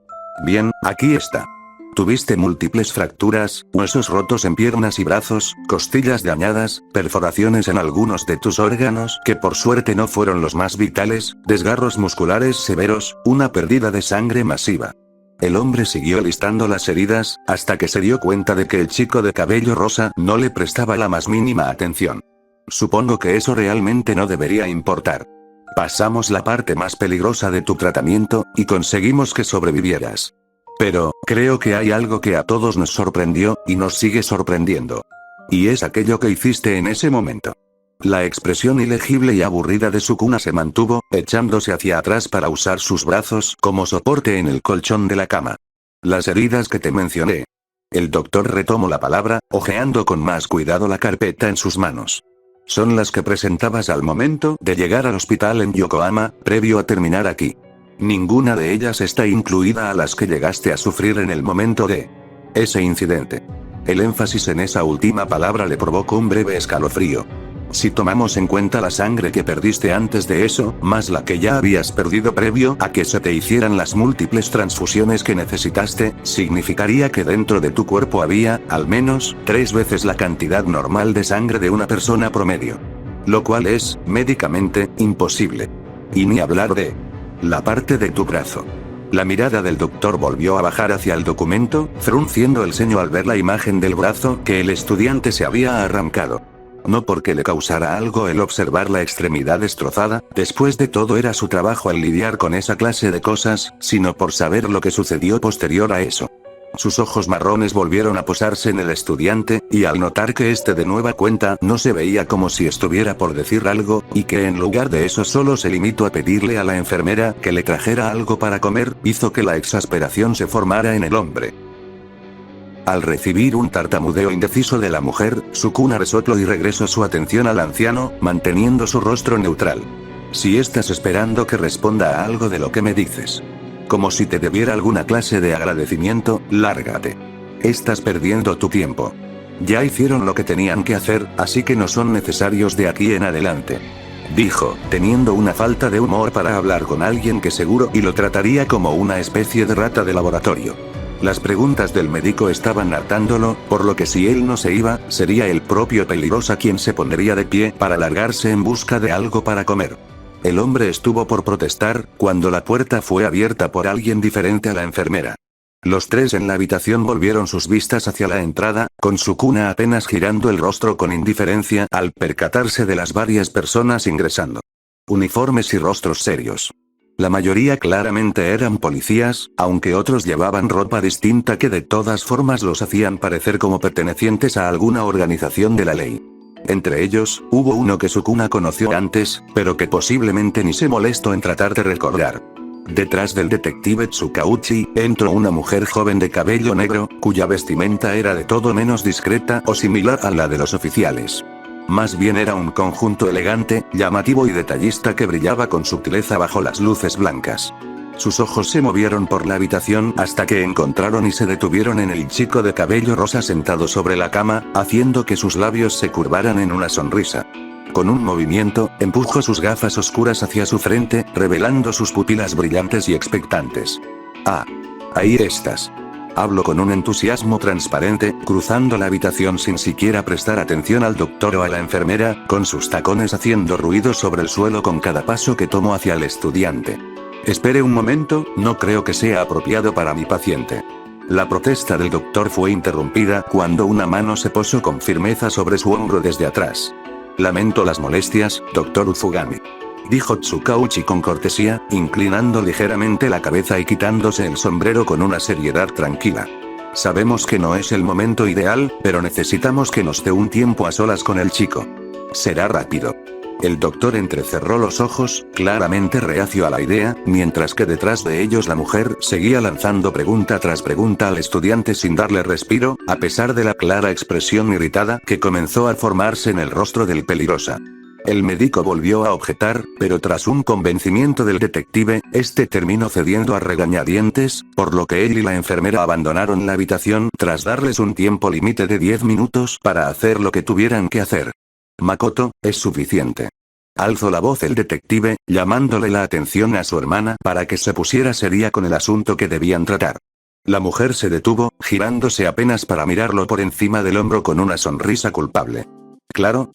Bien, aquí está. Tuviste múltiples fracturas, huesos rotos en piernas y brazos, costillas dañadas, perforaciones en algunos de tus órganos que por suerte no fueron los más vitales, desgarros musculares severos, una pérdida de sangre masiva. El hombre siguió listando las heridas, hasta que se dio cuenta de que el chico de cabello rosa no le prestaba la más mínima atención. Supongo que eso realmente no debería importar. Pasamos la parte más peligrosa de tu tratamiento, y conseguimos que sobrevivieras. Pero, creo que hay algo que a todos nos sorprendió, y nos sigue sorprendiendo. Y es aquello que hiciste en ese momento. La expresión ilegible y aburrida de Sukuna se mantuvo, echándose hacia atrás para usar sus brazos como soporte en el colchón de la cama. Las heridas que te mencioné. El doctor retomó la palabra, hojeando con más cuidado la carpeta en sus manos. Son las que presentabas al momento de llegar al hospital en Yokohama, previo a terminar aquí. Ninguna de ellas está incluida a las que llegaste a sufrir en el momento de ese incidente. El énfasis en esa última palabra le provocó un breve escalofrío. Si tomamos en cuenta la sangre que perdiste antes de eso, más la que ya habías perdido previo a que se te hicieran las múltiples transfusiones que necesitaste, significaría que dentro de tu cuerpo había, al menos, 3 veces la cantidad normal de sangre de una persona promedio. Lo cual es, médicamente, imposible. Y ni hablar de la parte de tu brazo. La mirada del doctor volvió a bajar hacia el documento, frunciendo el ceño al ver la imagen del brazo que el estudiante se había arrancado. No porque le causara algo el observar la extremidad destrozada, después de todo era su trabajo el lidiar con esa clase de cosas, sino por saber lo que sucedió posterior a eso. Sus ojos marrones volvieron a posarse en el estudiante, y al notar que este de nueva cuenta no se veía como si estuviera por decir algo, y que en lugar de eso solo se limitó a pedirle a la enfermera que le trajera algo para comer, hizo que la exasperación se formara en el hombre. Al recibir un tartamudeo indeciso de la mujer, Sukuna resopló y regresó su atención al anciano, manteniendo su rostro neutral. Si estás esperando que responda a algo de lo que me dices, como si te debiera alguna clase de agradecimiento, lárgate. Estás perdiendo tu tiempo. Ya hicieron lo que tenían que hacer, así que no son necesarios de aquí en adelante. Dijo, teniendo una falta de humor para hablar con alguien que seguro y lo trataría como una especie de rata de laboratorio. Las preguntas del médico estaban hartándolo, por lo que si él no se iba, sería el propio Peligrosa quien se pondría de pie para largarse en busca de algo para comer. El hombre estuvo por protestar, cuando la puerta fue abierta por alguien diferente a la enfermera. Los 3 en la habitación volvieron sus vistas hacia la entrada, con Sukuna apenas girando el rostro con indiferencia al percatarse de las varias personas ingresando. Uniformes y rostros serios. La mayoría claramente eran policías, aunque otros llevaban ropa distinta que de todas formas los hacían parecer como pertenecientes a alguna organización de la ley. Entre ellos, hubo uno que Sukuna conoció antes, pero que posiblemente ni se molestó en tratar de recordar. Detrás del detective Tsukauchi, entró una mujer joven de cabello negro, cuya vestimenta era de todo menos discreta o similar a la de los oficiales. Más bien era un conjunto elegante, llamativo y detallista que brillaba con sutileza bajo las luces blancas. Sus ojos se movieron por la habitación hasta que encontraron y se detuvieron en el chico de cabello rosa sentado sobre la cama, haciendo que sus labios se curvaran en una sonrisa. Con un movimiento, empujó sus gafas oscuras hacia su frente, revelando sus pupilas brillantes y expectantes. Ah. Ahí estás. Habló con un entusiasmo transparente, cruzando la habitación sin siquiera prestar atención al doctor o a la enfermera, con sus tacones haciendo ruido sobre el suelo con cada paso que tomó hacia el estudiante. Espere un momento, no creo que sea apropiado para mi paciente. La protesta del doctor fue interrumpida cuando una mano se posó con firmeza sobre su hombro desde atrás. Lamento las molestias, Dr. Uzugami. Dijo Tsukauchi con cortesía, inclinando ligeramente la cabeza y quitándose el sombrero con una seriedad tranquila. Sabemos que no es el momento ideal, pero necesitamos que nos dé un tiempo a solas con el chico. Será rápido. El doctor entrecerró los ojos, claramente reacio a la idea, mientras que detrás de ellos la mujer seguía lanzando pregunta tras pregunta al estudiante sin darle respiro, a pesar de la clara expresión irritada que comenzó a formarse en el rostro del Peligrosa. El médico volvió a objetar, pero tras un convencimiento del detective, este terminó cediendo a regañadientes, por lo que él y la enfermera abandonaron la habitación tras darles un tiempo límite de 10 minutos para hacer lo que tuvieran que hacer. Makoto, es suficiente. Alzó la voz el detective, llamándole la atención a su hermana para que se pusiera seria con el asunto que debían tratar. La mujer se detuvo, girándose apenas para mirarlo por encima del hombro con una sonrisa culpable. Claro.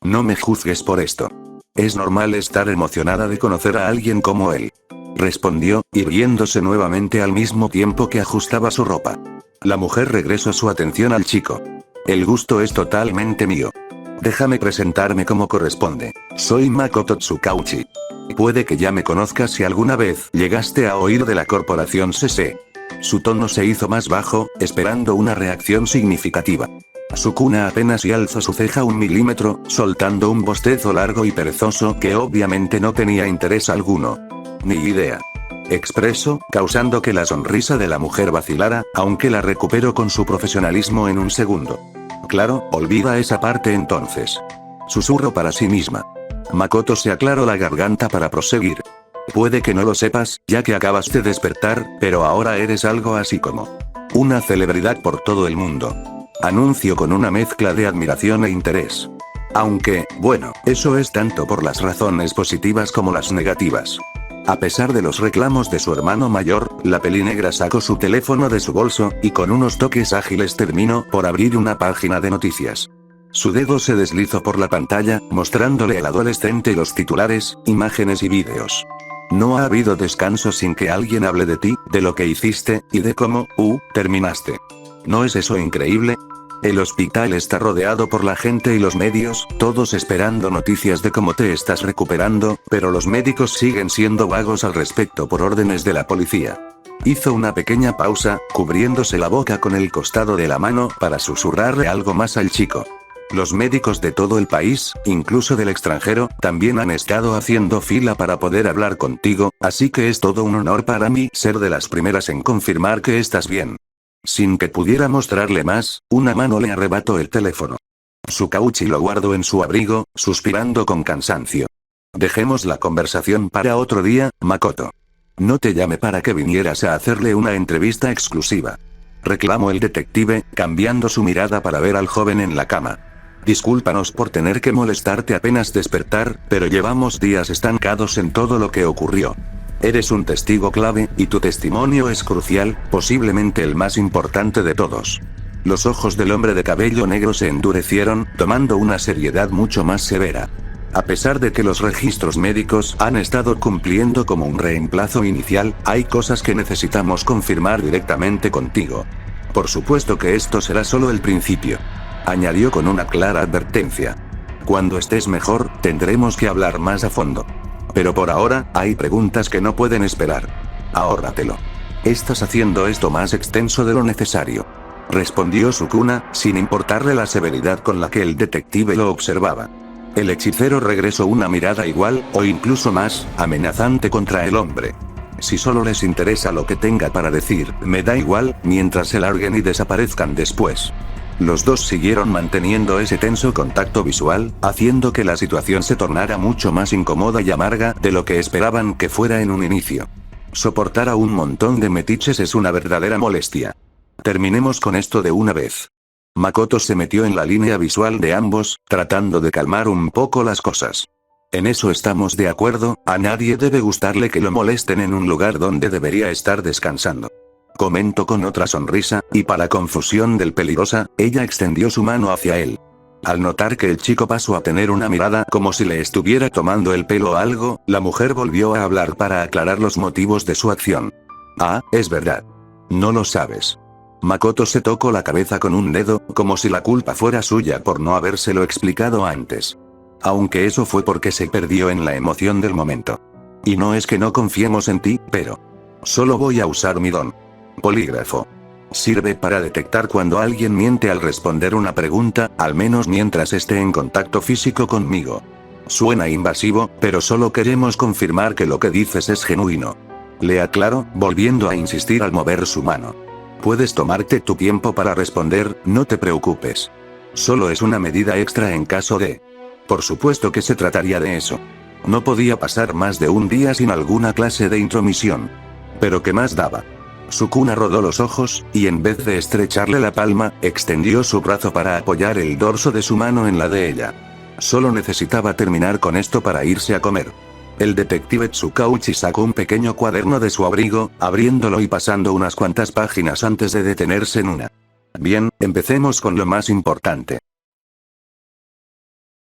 No me juzgues por esto. Es normal estar emocionada de conocer a alguien como él. Respondió, irguiéndose nuevamente al mismo tiempo que ajustaba su ropa. La mujer regresó su atención al chico. El gusto es totalmente mío. Déjame presentarme como corresponde. Soy Makoto Tsukauchi. Puede que ya me conozcas si alguna vez llegaste a oír de la corporación CC. Su tono se hizo más bajo, esperando una reacción significativa. Sukuna apenas y alzó su ceja 1 milímetro, soltando un bostezo largo y perezoso que obviamente no tenía interés alguno. Ni idea. Expresó, causando que la sonrisa de la mujer vacilara, aunque la recuperó con su profesionalismo en un segundo. Claro, olvida esa parte entonces. susurró para sí misma. Makoto se aclaró la garganta para proseguir. Puede que no lo sepas, ya que acabas de despertar, pero ahora eres algo así como una celebridad por todo el mundo. Anunció con una mezcla de admiración e interés. Aunque, bueno, eso es tanto por las razones positivas como las negativas. A pesar de los reclamos de su hermano mayor, la pelinegra sacó su teléfono de su bolso, y con unos toques ágiles terminó por abrir una página de noticias. Su dedo se deslizó por la pantalla, mostrándole al adolescente los titulares, imágenes y vídeos. No ha habido descanso sin que alguien hable de ti, de lo que hiciste, y de cómo, terminaste. ¿No es eso increíble? El hospital está rodeado por la gente y los medios, todos esperando noticias de cómo te estás recuperando, pero los médicos siguen siendo vagos al respecto por órdenes de la policía. Hizo una pequeña pausa, cubriéndose la boca con el costado de la mano para susurrarle algo más al chico. Los médicos de todo el país, incluso del extranjero, también han estado haciendo fila para poder hablar contigo, así que es todo un honor para mí ser de las primeras en confirmar que estás bien. Sin que pudiera mostrarle más, una mano le arrebató el teléfono. Tsukauchi lo guardó en su abrigo, suspirando con cansancio. Dejemos la conversación para otro día, Makoto. No te llamé para que vinieras a hacerle una entrevista exclusiva. Reclamó el detective, cambiando su mirada para ver al joven en la cama. Discúlpanos por tener que molestarte apenas despertar, pero llevamos días estancados en todo lo que ocurrió. Eres un testigo clave, y tu testimonio es crucial, posiblemente el más importante de todos. Los ojos del hombre de cabello negro se endurecieron, tomando una seriedad mucho más severa. A pesar de que los registros médicos han estado cumpliendo como un reemplazo inicial, hay cosas que necesitamos confirmar directamente contigo. Por supuesto que esto será solo el principio. Añadió con una clara advertencia. Cuando estés mejor, tendremos que hablar más a fondo. Pero por ahora, hay preguntas que no pueden esperar. Ahórratelo. Estás haciendo esto más extenso de lo necesario. Respondió Sukuna, sin importarle la severidad con la que el detective lo observaba. El hechicero regresó una mirada igual, o incluso más, amenazante contra el hombre. Si solo les interesa lo que tenga para decir, me da igual, mientras se larguen y desaparezcan después. Los dos siguieron manteniendo ese tenso contacto visual, haciendo que la situación se tornara mucho más incómoda y amarga de lo que esperaban que fuera en un inicio. Soportar a un montón de metiches es una verdadera molestia. Terminemos con esto de una vez. Makoto se metió en la línea visual de ambos, tratando de calmar un poco las cosas. En eso estamos de acuerdo, a nadie debe gustarle que lo molesten en un lugar donde debería estar descansando. Comentó con otra sonrisa, y para confusión del peligrosa, ella extendió su mano hacia él. Al notar que el chico pasó a tener una mirada como si le estuviera tomando el pelo o algo, la mujer volvió a hablar para aclarar los motivos de su acción. Ah, es verdad. No lo sabes. Makoto se tocó la cabeza con un dedo, como si la culpa fuera suya por no habérselo explicado antes. Aunque eso fue porque se perdió en la emoción del momento. Y no es que no confiemos en ti, pero... Solo voy a usar mi don. Polígrafo. Sirve para detectar cuando alguien miente al responder una pregunta, al menos mientras esté en contacto físico conmigo. Suena invasivo, pero solo queremos confirmar que lo que dices es genuino. Le aclaró, volviendo a insistir al mover su mano. Puedes tomarte tu tiempo para responder, no te preocupes. Solo es una medida extra en caso de... Por supuesto que se trataría de eso. No podía pasar más de un día sin alguna clase de intromisión. Pero ¿qué más daba? Sukuna rodó los ojos, y en vez de estrecharle la palma, extendió su brazo para apoyar el dorso de su mano en la de ella. Solo necesitaba terminar con esto para irse a comer. El detective Tsukauchi sacó un pequeño cuaderno de su abrigo, abriéndolo y pasando unas cuantas páginas antes de detenerse en una. Bien, empecemos con lo más importante.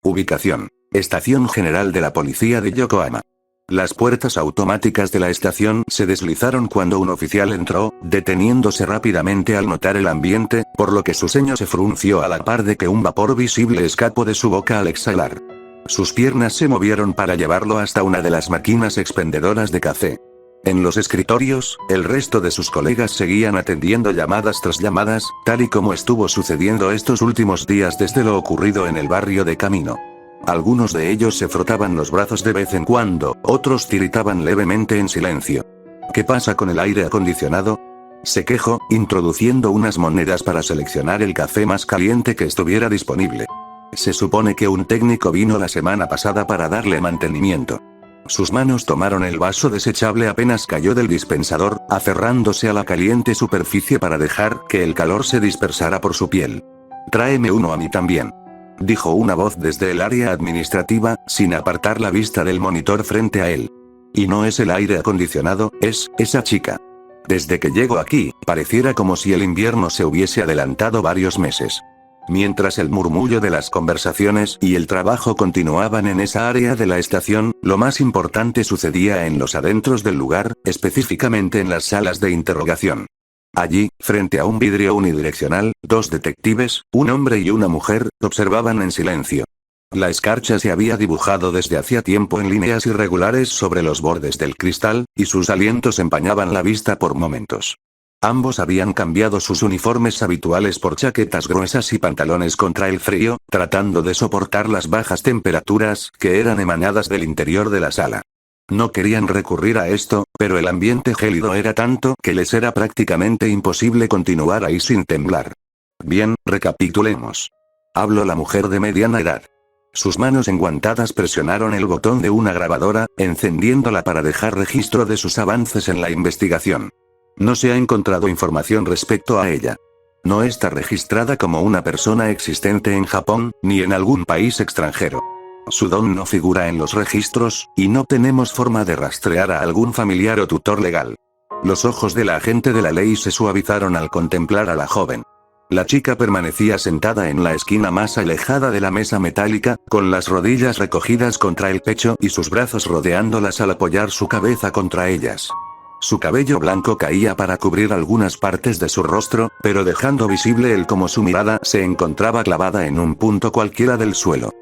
Ubicación. Estación General de la Policía de Yokohama. Las puertas automáticas de la estación se deslizaron cuando un oficial entró, deteniéndose rápidamente al notar el ambiente, por lo que su ceño se frunció a la par de que un vapor visible escapó de su boca al exhalar. Sus piernas se movieron para llevarlo hasta una de las máquinas expendedoras de café. En los escritorios, el resto de sus colegas seguían atendiendo llamadas tras llamadas, tal y como estuvo sucediendo estos últimos días desde lo ocurrido en el barrio de Camino. Algunos de ellos se frotaban los brazos de vez en cuando, otros tiritaban levemente en silencio. ¿Qué pasa con el aire acondicionado? Se quejó, introduciendo unas monedas para seleccionar el café más caliente que estuviera disponible. Se supone que un técnico vino la semana pasada para darle mantenimiento. Sus manos tomaron el vaso desechable apenas cayó del dispensador, aferrándose a la caliente superficie para dejar que el calor se dispersara por su piel. «Tráeme uno a mí también», dijo una voz desde el área administrativa, sin apartar la vista del monitor frente a él. Y no es el aire acondicionado, es esa chica. Desde que llego aquí, pareciera como si el invierno se hubiese adelantado varios meses. Mientras el murmullo de las conversaciones y el trabajo continuaban en esa área de la estación, lo más importante sucedía en los adentros del lugar, específicamente en las salas de interrogación. Allí, frente a un vidrio unidireccional, dos detectives, un hombre y una mujer, observaban en silencio. La escarcha se había dibujado desde hacía tiempo en líneas irregulares sobre los bordes del cristal, y sus alientos empañaban la vista por momentos. Ambos habían cambiado sus uniformes habituales por chaquetas gruesas y pantalones contra el frío, tratando de soportar las bajas temperaturas que eran emanadas del interior de la sala. No querían recurrir a esto, pero el ambiente gélido era tanto que les era prácticamente imposible continuar ahí sin temblar. Bien, recapitulemos. Habló la mujer de mediana edad. Sus manos enguantadas presionaron el botón de una grabadora, encendiéndola para dejar registro de sus avances en la investigación. No se ha encontrado información respecto a ella. No está registrada como una persona existente en Japón, ni en algún país extranjero. Su don no figura en los registros, y no tenemos forma de rastrear a algún familiar o tutor legal. Los ojos del agente de la ley se suavizaron al contemplar a la joven. La chica permanecía sentada en la esquina más alejada de la mesa metálica, con las rodillas recogidas contra el pecho y sus brazos rodeándolas al apoyar su cabeza contra ellas. Su cabello blanco caía para cubrir algunas partes de su rostro, pero dejando visible el cómo su mirada se encontraba clavada en un punto cualquiera del suelo.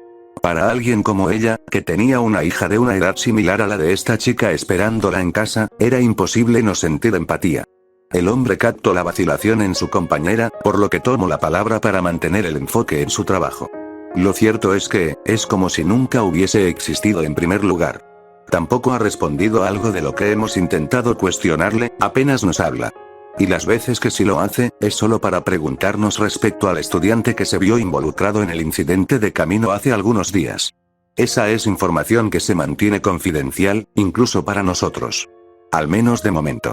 Para alguien como ella, que tenía una hija de una edad similar a la de esta chica esperándola en casa, era imposible no sentir empatía. El hombre captó la vacilación en su compañera, por lo que tomó la palabra para mantener el enfoque en su trabajo. Lo cierto es que, es como si nunca hubiese existido en primer lugar. Tampoco ha respondido a algo de lo que hemos intentado cuestionarle, apenas nos habla. Y las veces que sí lo hace, es solo para preguntarnos respecto al estudiante que se vio involucrado en el incidente de camino hace algunos días. Esa es información que se mantiene confidencial, incluso para nosotros. Al menos de momento.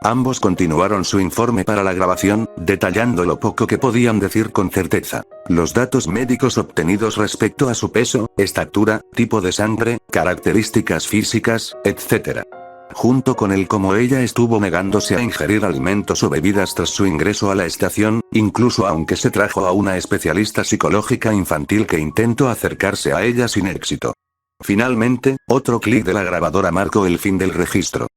Ambos continuaron su informe para la grabación, detallando lo poco que podían decir con certeza. Los datos médicos obtenidos respecto a su peso, estatura, tipo de sangre, características físicas, etc. Junto con el cómo ella estuvo negándose a ingerir alimentos o bebidas tras su ingreso a la estación, incluso aunque se trajo a una especialista psicológica infantil que intentó acercarse a ella sin éxito. Finalmente, otro clic de la grabadora marcó el fin del registro.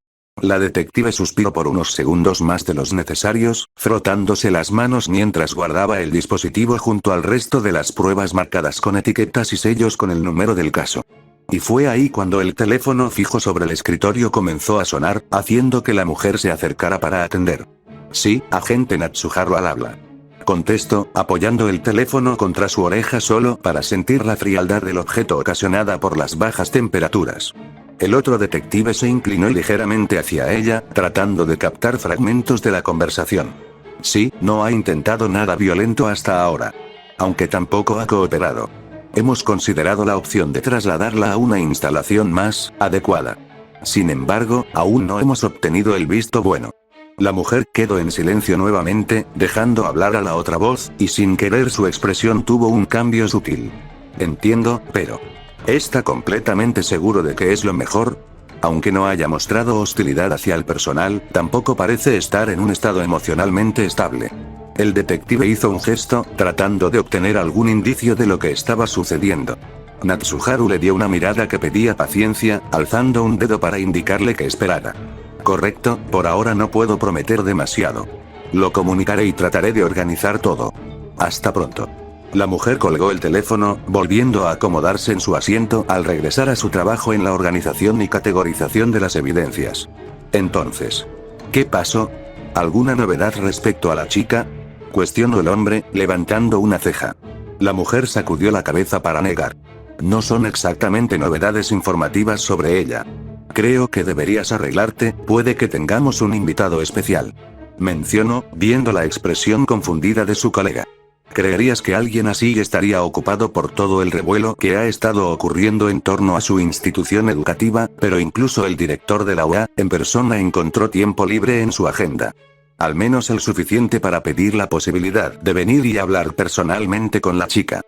La detective suspiró por unos segundos más de los necesarios, frotándose las manos mientras guardaba el dispositivo junto al resto de las pruebas marcadas con etiquetas y sellos con el número del caso. Y fue ahí cuando el teléfono fijo sobre el escritorio comenzó a sonar, haciendo que la mujer se acercara para atender. Sí, agente Natsuharu al habla. Contestó, apoyando el teléfono contra su oreja solo para sentir la frialdad del objeto ocasionada por las bajas temperaturas. El otro detective se inclinó ligeramente hacia ella, tratando de captar fragmentos de la conversación. Sí, no ha intentado nada violento hasta ahora. Aunque tampoco ha cooperado. Hemos considerado la opción de trasladarla a una instalación más adecuada. Sin embargo, aún no hemos obtenido el visto bueno. La mujer quedó en silencio nuevamente, dejando hablar a la otra voz, y sin querer su expresión tuvo un cambio sutil. Entiendo, pero... ¿está completamente seguro de que es lo mejor? Aunque no haya mostrado hostilidad hacia el personal, tampoco parece estar en un estado emocionalmente estable. El detective hizo un gesto, tratando de obtener algún indicio de lo que estaba sucediendo. Natsuharu le dio una mirada que pedía paciencia, alzando un dedo para indicarle que esperara. Correcto, por ahora no puedo prometer demasiado. Lo comunicaré y trataré de organizar todo. Hasta pronto. La mujer colgó el teléfono, volviendo a acomodarse en su asiento al regresar a su trabajo en la organización y categorización de las evidencias. Entonces, ¿qué pasó? ¿Alguna novedad respecto a la chica? Cuestionó el hombre, levantando una ceja. La mujer sacudió la cabeza para negar. No son exactamente novedades informativas sobre ella. Creo que deberías arreglarte, puede que tengamos un invitado especial. Mencionó, viendo la expresión confundida de su colega. Creerías que alguien así estaría ocupado por todo el revuelo que ha estado ocurriendo en torno a su institución educativa, pero incluso el director de la UA, en persona encontró tiempo libre en su agenda. Al menos el suficiente para pedir la posibilidad de venir y hablar personalmente con la chica.